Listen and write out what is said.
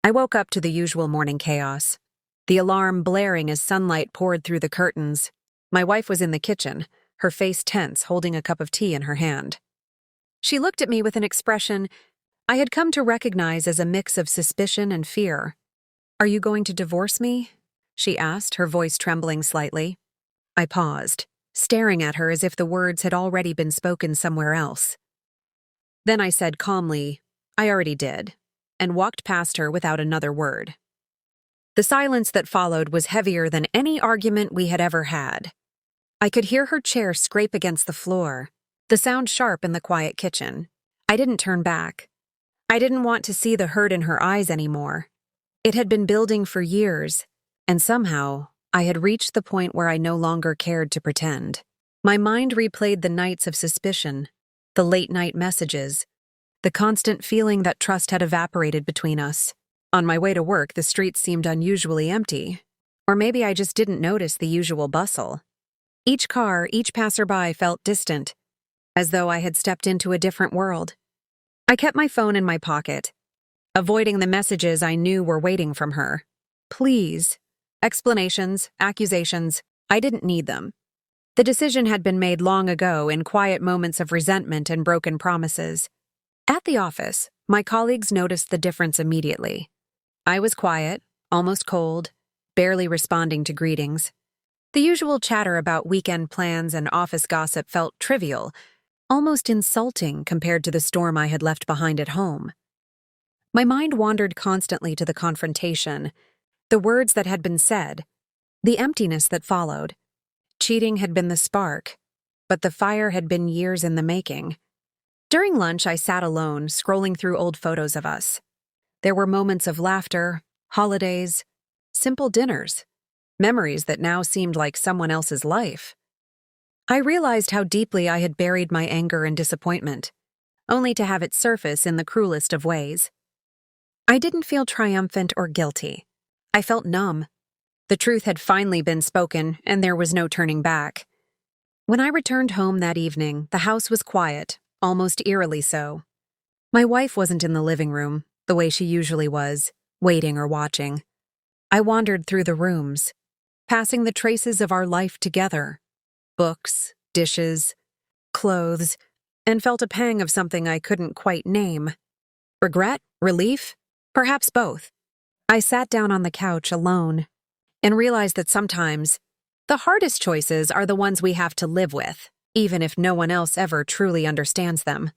I woke up to the usual morning chaos. The alarm blaring as sunlight poured through the curtains. My wife was in the kitchen, her face tense, holding a cup of tea in her hand. She looked at me with an expression I had come to recognize as a mix of suspicion and fear. "Are you going to divorce me?" she asked, her voice trembling slightly. I paused, staring at her as if the words had already been spoken somewhere else. Then I said calmly, "I already did," and walked past her without another word. The silence that followed was heavier than any argument we had ever had. I could hear her chair scrape against the floor, the sound sharp in the quiet kitchen. I didn't turn back. I didn't want to see the hurt in her eyes anymore. It had been building for years, and somehow I had reached the point where I no longer cared to pretend. My mind replayed the nights of suspicion, the late-night messages, the constant feeling that trust had evaporated between us. On my way to work, the streets seemed unusually empty. Or maybe I just didn't notice the usual bustle. Each car, each passerby felt distant, as though I had stepped into a different world. I kept my phone in my pocket, avoiding the messages I knew were waiting from her. Please. Explanations, accusations, I didn't need them. The decision had been made long ago in quiet moments of resentment and broken promises. At the office, my colleagues noticed the difference immediately. I was quiet, almost cold, barely responding to greetings. The usual chatter about weekend plans and office gossip felt trivial, almost insulting compared to the storm I had left behind at home. My mind wandered constantly to the confrontation, the words that had been said, the emptiness that followed. Cheating had been the spark, but the fire had been years in the making. During lunch, I sat alone, scrolling through old photos of us. There were moments of laughter, holidays, simple dinners, memories that now seemed like someone else's life. I realized how deeply I had buried my anger and disappointment, only to have it surface in the cruelest of ways. I didn't feel triumphant or guilty. I felt numb. The truth had finally been spoken, and there was no turning back. When I returned home that evening, the house was quiet, almost eerily so. My wife wasn't in the living room, the way she usually was, waiting or watching. I wandered through the rooms, passing the traces of our life together. Books, dishes, clothes, and felt a pang of something I couldn't quite name. Regret? Relief? Perhaps both. I sat down on the couch alone and realized that sometimes the hardest choices are the ones we have to live with, even if no one else ever truly understands them.